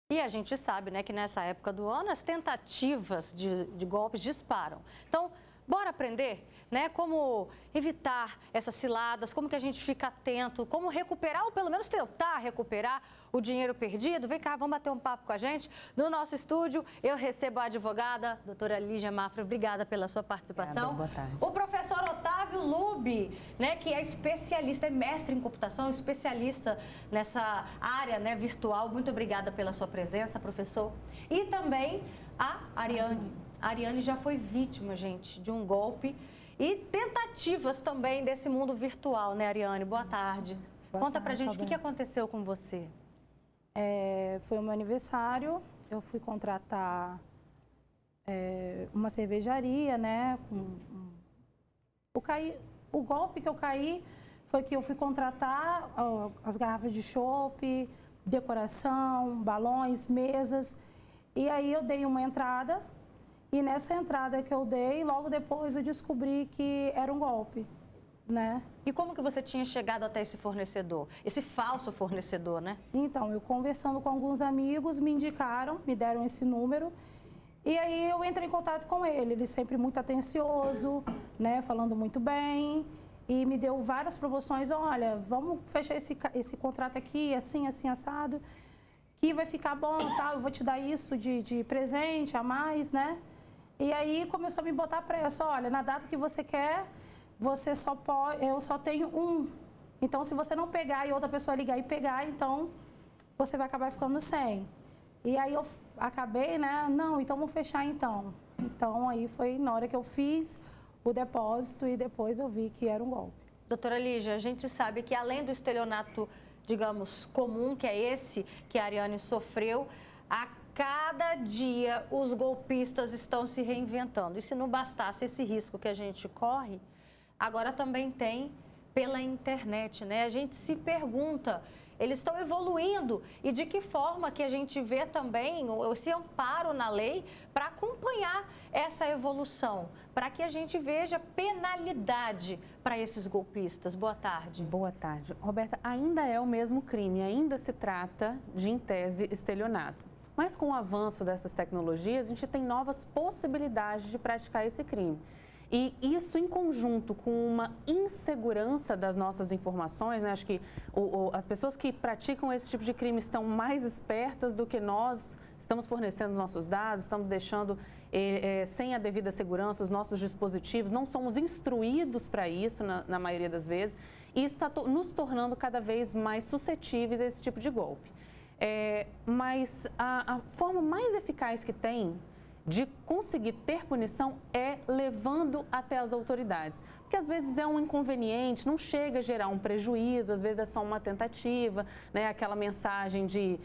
E a gente sabe, né, que nessa época do ano as tentativas de golpes disparam. Então, bora aprender, né, como evitar essas ciladas, como que a gente fica atento, como recuperar ou pelo menos tentar recuperar o dinheiro perdido. Vem cá, vamos bater um papo com a gente. No nosso estúdio, eu recebo a advogada, doutora Lígia Mafra. Obrigada pela sua participação. Obrigada, boa tarde. O professor Otávio Lubi, né, que é especialista, é mestre em computação, especialista nessa área, né, virtual. Muito obrigada pela sua presença, professor. E também a Ariane. A Ariane já foi vítima, gente, de um golpe e tentativas também desse mundo virtual, né, Ariane? Boa tarde. Conta pra gente o que aconteceu com você. Foi o meu aniversário, eu fui contratar uma cervejaria, né? O golpe que eu caí foi que eu fui contratar as garrafas de chopp, decoração, balões, mesas. E aí eu dei uma entrada e nessa entrada que eu dei, logo depois eu descobri que era um golpe, né? E como que você tinha chegado até esse fornecedor, esse falso fornecedor, né? Então, eu conversando com alguns amigos, me indicaram, me deram esse número. E aí eu entrei em contato com ele, ele sempre muito atencioso, né, falando muito bem. E me deu várias promoções, olha, vamos fechar esse contrato aqui, assim, assim, assado, que vai ficar bom, tal, eu vou te dar isso de presente a mais, né? E aí começou a me botar pressa, olha, na data que você quer, você só pode, eu só tenho um. Então, se você não pegar e outra pessoa ligar e pegar, então você vai acabar ficando sem. E aí eu acabei, né? Não, então vamos fechar então. Então, aí foi na hora que eu fiz o depósito e depois eu vi que era um golpe. Doutora Lígia, a gente sabe que além do estelionato, digamos, comum, que é esse que a Ariane sofreu, a cada dia os golpistas estão se reinventando. E se não bastasse esse risco que a gente corre, agora também tem pela internet, né? A gente se pergunta, eles estão evoluindo e de que forma que a gente vê também esse amparo na lei para acompanhar essa evolução, para que a gente veja penalidade para esses golpistas. Boa tarde. Boa tarde. Roberta, ainda é o mesmo crime, ainda se trata de, em tese, estelionato. Mas com o avanço dessas tecnologias, a gente tem novas possibilidades de praticar esse crime. E isso em conjunto com uma insegurança das nossas informações, né? Acho que as pessoas que praticam esse tipo de crime estão mais espertas do que nós, estamos fornecendo nossos dados, estamos deixando sem a devida segurança os nossos dispositivos, não somos instruídos para isso na maioria das vezes, e isso está nos tornando cada vez mais suscetíveis a esse tipo de golpe. Mas a forma mais eficaz que tem de conseguir ter punição é levando até as autoridades. Porque às vezes é um inconveniente, não chega a gerar um prejuízo, às vezes é só uma tentativa, né? Aquela mensagem de,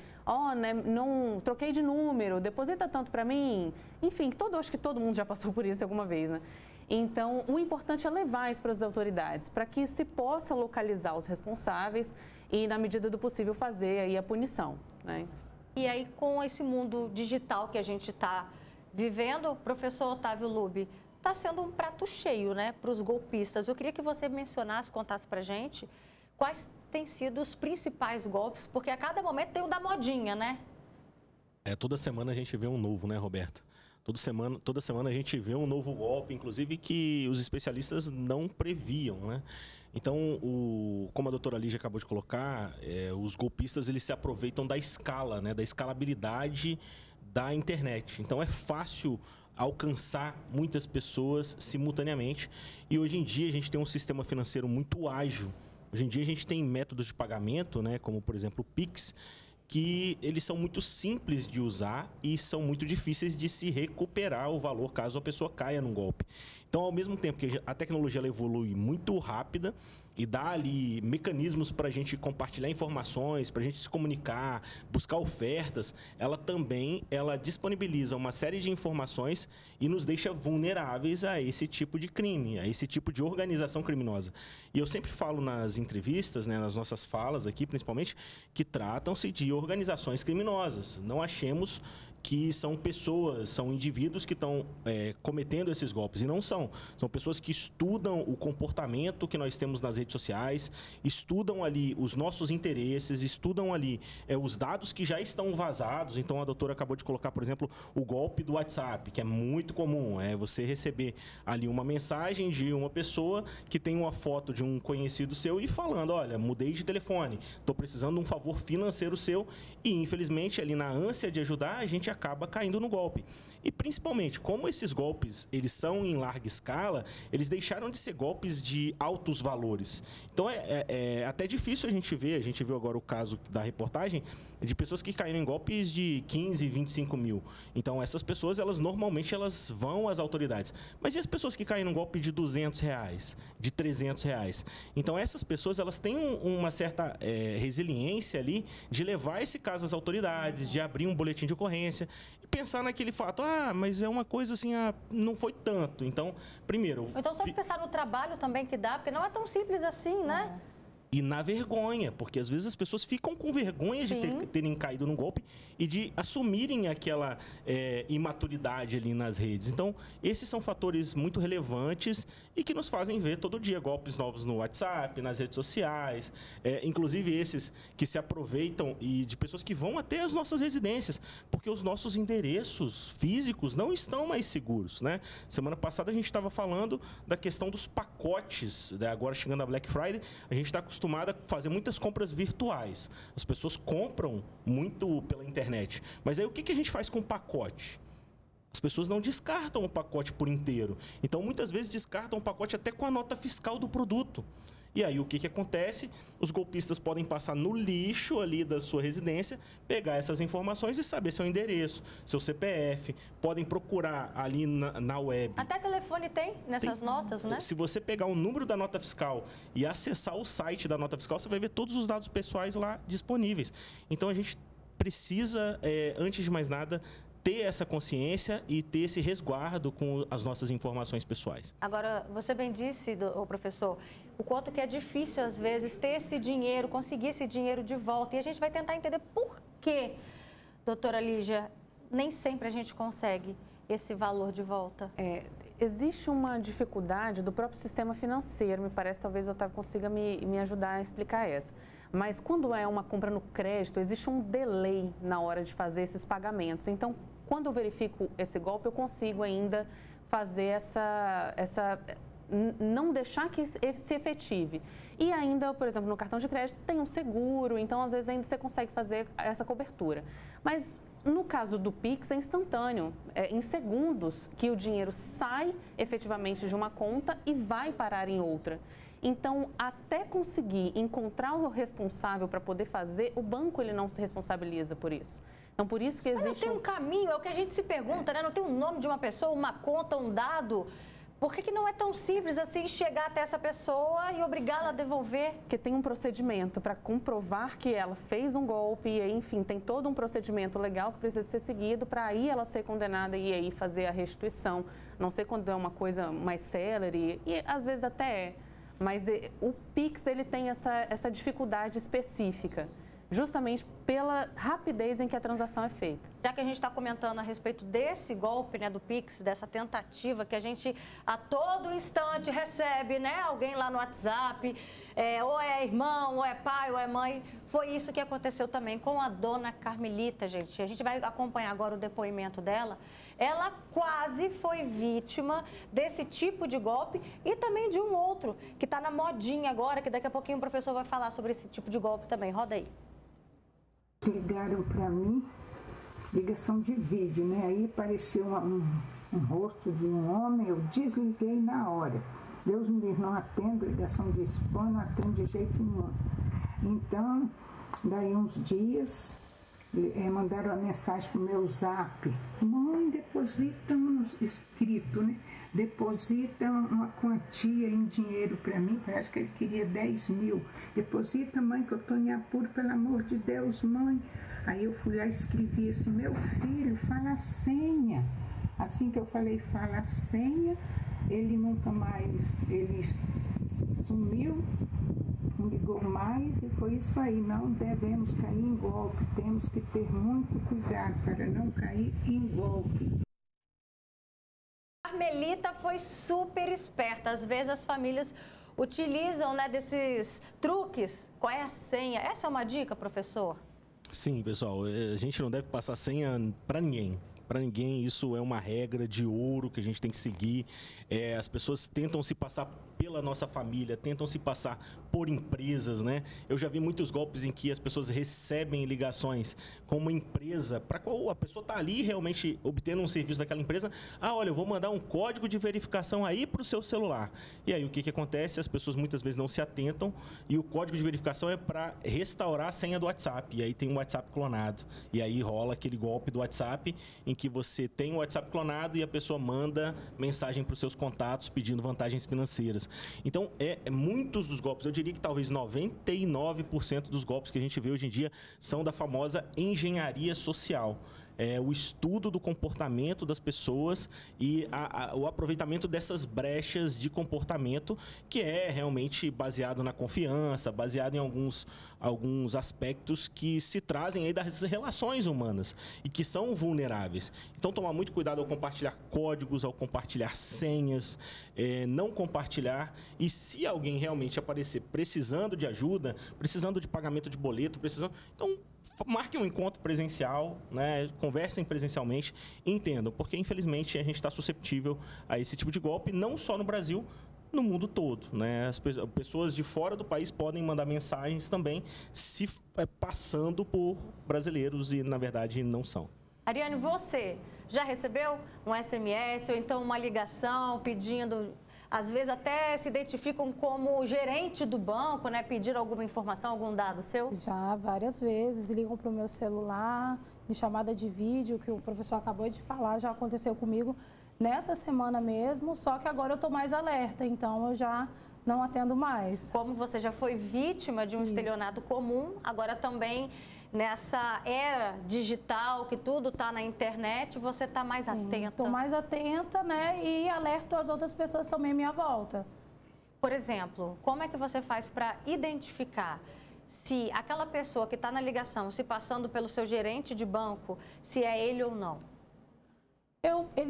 né, não troquei de número, deposita tanto para mim. Enfim, acho que todo mundo já passou por isso alguma vez, né? Então, o importante é levar isso para as autoridades, para que se possa localizar os responsáveis e, na medida do possível, fazer aí a punição, né? E aí, com esse mundo digital que a gente está vivendo, professor Otávio Lubi, está sendo um prato cheio, né, para os golpistas. Eu queria que você mencionasse, contasse para a gente quais têm sido os principais golpes, porque a cada momento tem o da modinha, né? Toda semana a gente vê um novo, né, Roberta? Toda semana a gente vê um novo golpe, inclusive que os especialistas não previam, né? Então, como a doutora Lígia acabou de colocar, os golpistas eles se aproveitam da escala, né, da escalabilidade da internet. Então, é fácil alcançar muitas pessoas simultaneamente. E hoje em dia a gente tem um sistema financeiro muito ágil. Hoje em dia a gente tem métodos de pagamento, né, como por exemplo o Pix, que eles são muito simples de usar e são muito difíceis de se recuperar o valor caso a pessoa caia num golpe. Então, ao mesmo tempo que a tecnologia ela evolui muito rápida e dá ali mecanismos para a gente compartilhar informações, para a gente se comunicar, buscar ofertas, ela disponibiliza uma série de informações e nos deixa vulneráveis a esse tipo de crime, a esse tipo de organização criminosa. E eu sempre falo nas entrevistas, né, nas nossas falas aqui, principalmente, que tratam-se de organizações criminosas. Não achemos que são pessoas, são indivíduos que estão cometendo esses golpes. E não são. São pessoas que estudam o comportamento que nós temos nas redes sociais, estudam ali os nossos interesses, estudam ali os dados que já estão vazados. Então, a doutora acabou de colocar, por exemplo, o golpe do WhatsApp, que é muito comum. É você receber ali uma mensagem de uma pessoa que tem uma foto de um conhecido seu e falando, olha, mudei de telefone, estou precisando de um favor financeiro seu. E, infelizmente, ali na ânsia de ajudar, a gente acaba caindo no golpe. E, principalmente, como esses golpes eles são em larga escala, eles deixaram de ser golpes de altos valores. Então, é até difícil a gente viu agora o caso da reportagem de pessoas que caíram em golpes de 15, 25 mil. Então, essas pessoas, normalmente, elas vão às autoridades. Mas e as pessoas que caem num golpe de R$200, de R$300? Então, essas pessoas, elas têm uma certa resiliência ali de levar esse caso às autoridades, de abrir um boletim de ocorrência e pensar naquele fato, mas é uma coisa assim, não foi tanto. Então, primeiro... Então, só pensar no trabalho também que dá, porque não é tão simples assim, né? E na vergonha, porque às vezes as pessoas ficam com vergonha de terem caído no golpe e de assumirem aquela imaturidade ali nas redes. Então, esses são fatores muito relevantes e que nos fazem ver todo dia golpes novos no WhatsApp, nas redes sociais, inclusive esses que se aproveitam e de pessoas que vão até as nossas residências, porque os nossos endereços físicos não estão mais seguros, né? Semana passada a gente estava falando da questão dos pacotes, né? Agora chegando a Black Friday, a gente está acostumado a fazer muitas compras virtuais. As pessoas compram muito pela internet. Mas aí o que a gente faz com o pacote? As pessoas não descartam o pacote por inteiro. Então, muitas vezes, descartam o pacote até com a nota fiscal do produto. E aí, o que acontece? Os golpistas podem passar no lixo ali da sua residência, pegar essas informações e saber seu endereço, seu CPF, podem procurar ali na web. Até telefone tem nessas notas, né? Se você pegar o número da nota fiscal e acessar o site da nota fiscal, você vai ver todos os dados pessoais lá disponíveis. Então, a gente precisa, antes de mais nada, ter essa consciência e ter esse resguardo com as nossas informações pessoais. Agora, você bem disse, professor, o quanto que é difícil, às vezes, ter esse dinheiro, conseguir esse dinheiro de volta. E a gente vai tentar entender por que, doutora Lígia, nem sempre a gente consegue esse valor de volta. Existe uma dificuldade do próprio sistema financeiro, me parece, talvez o Otávio consiga me ajudar a explicar essa. Mas quando é uma compra no crédito, existe um delay na hora de fazer esses pagamentos. Então, quando eu verifico esse golpe, eu consigo ainda fazer não deixar que se efetive. E ainda, por exemplo, no cartão de crédito tem um seguro, então às vezes ainda você consegue fazer essa cobertura. Mas no caso do Pix é instantâneo, em segundos que o dinheiro sai efetivamente de uma conta e vai parar em outra. Então, até conseguir encontrar o responsável para poder fazer, o banco ele não se responsabiliza por isso. Então, por isso que existe... Mas não tem um caminho, é o que a gente se pergunta, né? Não tem um nome de uma pessoa, uma conta, um dado. Por que não é tão simples assim chegar até essa pessoa e obrigá-la a devolver? Porque tem um procedimento para comprovar que ela fez um golpe, e enfim, tem todo um procedimento legal que precisa ser seguido para aí ela ser condenada e aí fazer a restituição. Não sei quando é uma coisa mais célere, e às vezes até é. Mas o Pix ele tem essa dificuldade específica, justamente pela rapidez em que a transação é feita. Já que a gente está comentando a respeito desse golpe, né, do Pix, dessa tentativa que a gente a todo instante recebe, né, alguém lá no WhatsApp, ou é irmão, ou é pai, ou é mãe. Foi isso que aconteceu também com a dona Carmelita, gente. A gente vai acompanhar agora o depoimento dela. Ela quase foi vítima desse tipo de golpe e também de um outro, que está na modinha agora, que daqui a pouquinho o professor vai falar sobre esse tipo de golpe também. Roda aí. Ligaram para mim, ligação de vídeo, né? Aí apareceu um rosto de um homem, eu desliguei na hora. Deus me livre, não atendo, ligação de spam, não atendo de jeito nenhum. Então, daí uns dias, mandaram a mensagem pro meu zap. Mãe, deposita escrito, né? Deposita uma quantia em dinheiro para mim, parece que ele queria 10 mil. Deposita, mãe, que eu estou em apuro, pelo amor de Deus, mãe. Aí eu fui lá e escrevi assim, meu filho, fala a senha. Assim que eu falei, fala a senha, ele nunca mais, ele sumiu, não ligou mais e foi isso aí. Não devemos cair em golpe, temos que ter muito cuidado. para não cair em golpe. Carmelita foi super esperta. Às vezes as famílias utilizam, né, desses truques. Qual é a senha? Essa é uma dica, professor? Sim, pessoal, a gente não deve passar senha para ninguém. Para ninguém, isso é uma regra de ouro que a gente tem que seguir. As pessoas tentam se passar pela nossa família, tentam se passar por empresas, né? Eu já vi muitos golpes em que as pessoas recebem ligações com uma empresa para qual a pessoa está ali realmente obtendo um serviço daquela empresa. Ah, olha, eu vou mandar um código de verificação aí para o seu celular. E aí o que acontece? As pessoas muitas vezes não se atentam e o código de verificação é para restaurar a senha do WhatsApp. E aí tem um WhatsApp clonado. E aí rola aquele golpe do WhatsApp em que você tem o WhatsApp clonado e a pessoa manda mensagem para os seus contatos pedindo vantagens financeiras. Então, muitos dos golpes, eu diria que talvez 99% dos golpes que a gente vê hoje em dia são da famosa engenharia social. O estudo do comportamento das pessoas e o aproveitamento dessas brechas de comportamento, que é realmente baseado na confiança, baseado em alguns aspectos que se trazem aí das relações humanas e que são vulneráveis. Então, tomar muito cuidado ao compartilhar códigos, ao compartilhar senhas, não compartilhar. E se alguém realmente aparecer precisando de ajuda, precisando de pagamento de boleto, então, marquem um encontro presencial, né? Conversem presencialmente e entendam, porque infelizmente a gente está suscetível a esse tipo de golpe, não só no Brasil, no mundo todo, né? As pessoas de fora do país podem mandar mensagens também se passando por brasileiros e, na verdade, não são. Ariane, você já recebeu um SMS ou então uma ligação pedindo... Às vezes até se identificam como gerente do banco, né? Pedir alguma informação, algum dado seu? Já, várias vezes. Ligam para o meu celular, em chamada de vídeo, que o professor acabou de falar, já aconteceu comigo nessa semana mesmo, só que agora eu estou mais alerta, então eu já não atendo mais. Como você já foi vítima de um estelionato comum, agora também... Nessa era digital, que tudo está na internet, você está mais atenta? Estou mais atenta, né? E alerto as outras pessoas também à minha volta. Por exemplo, como é que você faz para identificar se aquela pessoa que está na ligação, se passando pelo seu gerente de banco, se é ele ou não?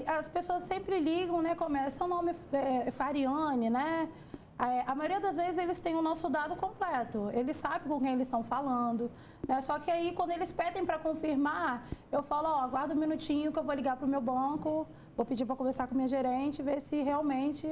As pessoas sempre ligam, né? Começa, o nome é Fariane, né? A maioria das vezes eles têm o nosso dado completo, eles sabem com quem eles estão falando, né? Só que aí quando eles pedem para confirmar, eu falo, ó, aguarda um minutinho que eu vou ligar para o meu banco, vou pedir para conversar com a minha gerente, ver se realmente,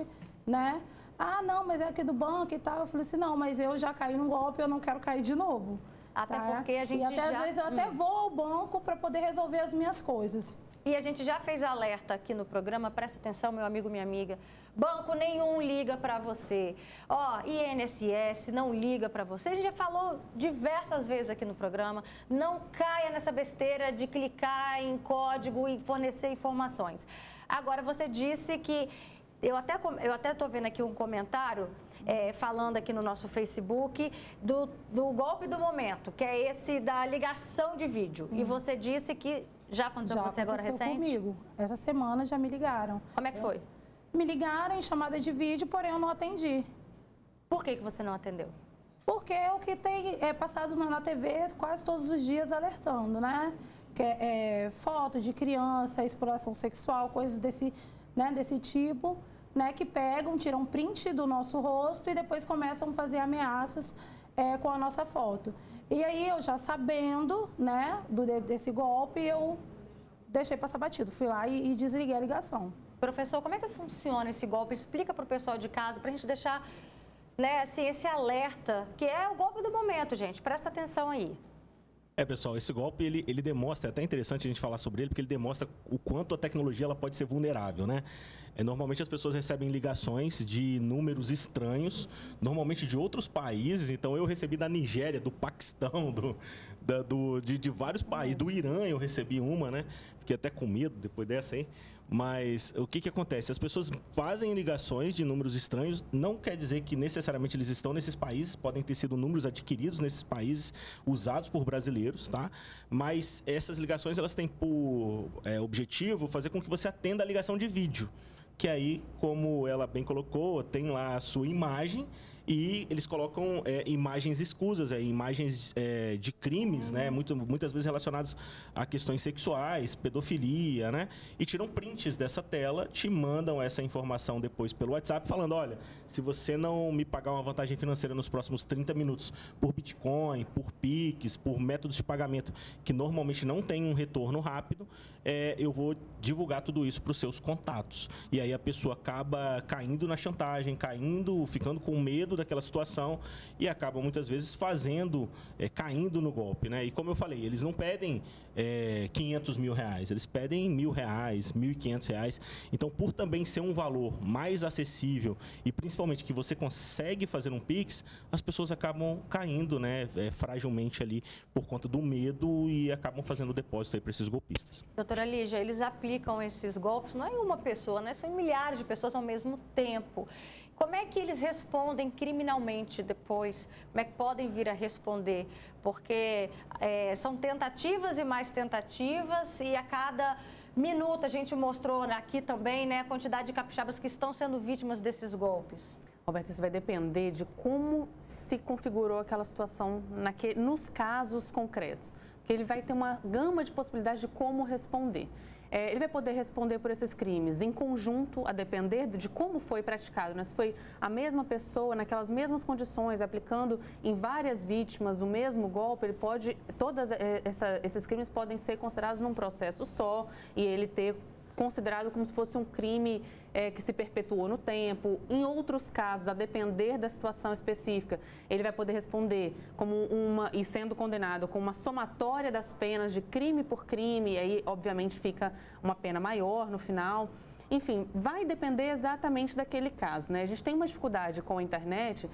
né? Ah, não, mas é aqui do banco e tal. Eu falei assim, não, mas eu já caí num golpe, eu não quero cair de novo. Até porque a gente às vezes eu até vou ao banco para poder resolver as minhas coisas. E a gente já fez alerta aqui no programa, presta atenção, meu amigo, minha amiga. Banco nenhum liga para você. Ó, INSS não liga para você. A gente já falou diversas vezes aqui no programa. Não caia nessa besteira de clicar em código e fornecer informações. Agora, você disse que... Eu até estou vendo aqui um comentário falando aqui no nosso Facebook do golpe do momento, que é esse da ligação de vídeo. Sim. E você disse que já aconteceu com você agora recente? Comigo. Essa semana já me ligaram. Como é que foi? Me ligaram em chamada de vídeo, porém eu não atendi. Por que você não atendeu? Porque é o que tem passado na TV quase todos os dias alertando, né? Que é foto de criança, exploração sexual, coisas desse tipo, né, que pegam, tiram print do nosso rosto e depois começam a fazer ameaças com a nossa foto. E aí eu já sabendo, né, desse golpe, eu deixei passar batido, fui lá e desliguei a ligação. Professor, como é que funciona esse golpe? Explica para o pessoal de casa, para a gente deixar, né, assim, esse alerta, que é o golpe do momento, gente. Presta atenção aí. Pessoal, esse golpe, ele demonstra, é até interessante a gente falar sobre ele, porque ele demonstra o quanto a tecnologia ela pode ser vulnerável, né? Normalmente as pessoas recebem ligações de números estranhos, normalmente de outros países. Então, eu recebi da Nigéria, do Paquistão, de vários países. Do Irã eu recebi uma, né? Fiquei até com medo depois dessa aí. Mas o que acontece? As pessoas fazem ligações de números estranhos, não quer dizer que necessariamente eles estão nesses países, podem ter sido números adquiridos nesses países, usados por brasileiros, tá? Mas essas ligações, elas têm por objetivo fazer com que você atenda a ligação de vídeo, que aí, como ela bem colocou, tem lá a sua imagem e eles colocam imagens escusas, imagens de crimes, né? Muitas vezes relacionados a questões sexuais, pedofilia, né? E tiram prints dessa tela, te mandam essa informação depois pelo WhatsApp, falando, olha, se você não me pagar uma vantagem financeira nos próximos 30 minutos por Bitcoin, por Pix, por métodos de pagamento que normalmente não tem um retorno rápido, eu vou divulgar tudo isso para os seus contatos. E aí a pessoa acaba caindo na chantagem, ficando com medo daquela situação e acaba muitas vezes caindo no golpe, né? E como eu falei, eles não pedem 500 mil reais, eles pedem R$1.000, R$1.500. Então, por também ser um valor mais acessível e principalmente que você consegue fazer um Pix, as pessoas acabam caindo, né, fragilmente ali por conta do medo e acabam fazendo o depósito aí para esses golpistas. Doutora Lígia, eles aplicam esses golpes não é em uma pessoa, né? São em milhares de pessoas ao mesmo tempo. Como é que eles respondem criminalmente depois? Como é que podem vir a responder? Porque são tentativas e mais tentativas e a cada minuto a gente mostrou aqui também, né, a quantidade de capixabas que estão sendo vítimas desses golpes. Roberta, isso vai depender de como se configurou aquela situação nos casos concretos. Porque ele vai ter uma gama de possibilidades de como responder. Ele vai poder responder por esses crimes em conjunto, a depender de como foi praticado, né? Se foi a mesma pessoa, naquelas mesmas condições, aplicando em várias vítimas o mesmo golpe, ele pode, esses crimes podem ser considerados num processo só e ele ter considerado como se fosse um crime que se perpetuou no tempo. Em outros casos, a depender da situação específica, ele vai poder responder e sendo condenado com uma somatória das penas de crime por crime, e aí, obviamente, fica uma pena maior no final. Enfim, vai depender exatamente daquele caso, né? A gente tem uma dificuldade com a internet,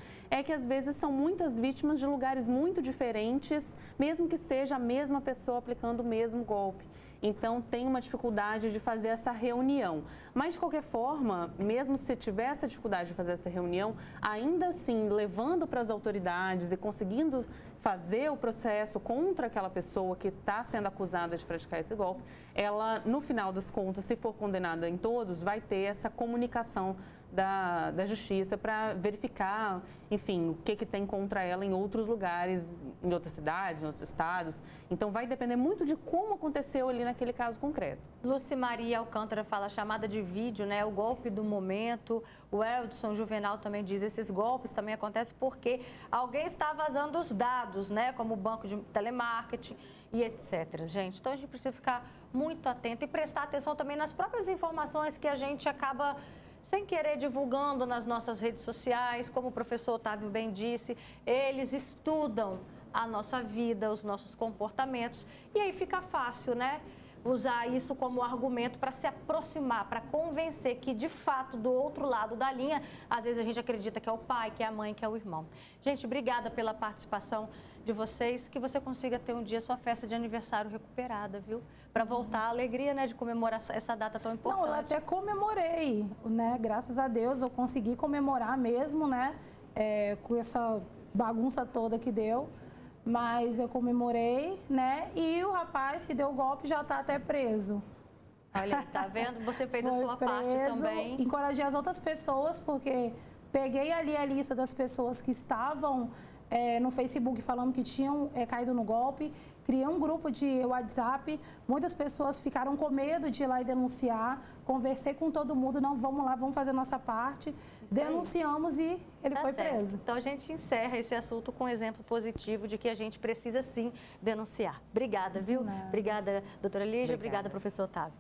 que às vezes são muitas vítimas de lugares muito diferentes, mesmo que seja a mesma pessoa aplicando o mesmo golpe. Então, tem uma dificuldade de fazer essa reunião. Mas, de qualquer forma, mesmo se tiver essa dificuldade de fazer essa reunião, ainda assim, levando para as autoridades e conseguindo fazer o processo contra aquela pessoa que está sendo acusada de praticar esse golpe, ela, no final das contas, se for condenada em todos, vai ter essa comunicação da justiça para verificar, enfim, o que tem contra ela em outros lugares, em outras cidades, em outros estados. Então, vai depender muito de como aconteceu ali naquele caso concreto. Lucimaria Alcântara fala chamada de vídeo, né? O golpe do momento. O Eldson Juvenal também diz, esses golpes também acontecem porque alguém está vazando os dados, né? Como o banco de telemarketing e etc. Gente, então a gente precisa ficar muito atento e prestar atenção também nas próprias informações que a gente acaba sem querer divulgando nas nossas redes sociais, como o professor Otávio bem disse, eles estudam a nossa vida, os nossos comportamentos, e aí fica fácil, né? Usar isso como argumento para se aproximar, para convencer que, de fato, do outro lado da linha, às vezes a gente acredita que é o pai, que é a mãe, que é o irmão. Gente, obrigada pela participação de vocês, que você consiga ter um dia sua festa de aniversário recuperada, viu? Para voltar à alegria, né, de comemorar essa data tão importante. Não, eu até comemorei, né? Graças a Deus eu consegui comemorar mesmo, né? Com essa bagunça toda que deu. Mas eu comemorei, né? E o rapaz que deu o golpe já está até preso. Olha, tá vendo? Você fez a sua parte também. Encorajei as outras pessoas, porque peguei ali a lista das pessoas que estavam no Facebook falando que tinham caído no golpe. Criei um grupo de WhatsApp, muitas pessoas ficaram com medo de ir lá e denunciar. Conversei com todo mundo, não, vamos lá, vamos fazer a nossa parte. Denunciamos e ele foi preso. Então a gente encerra esse assunto com um exemplo positivo de que a gente precisa sim denunciar. Obrigada, viu? Obrigada, doutora Lígia, obrigada, professor Otávio.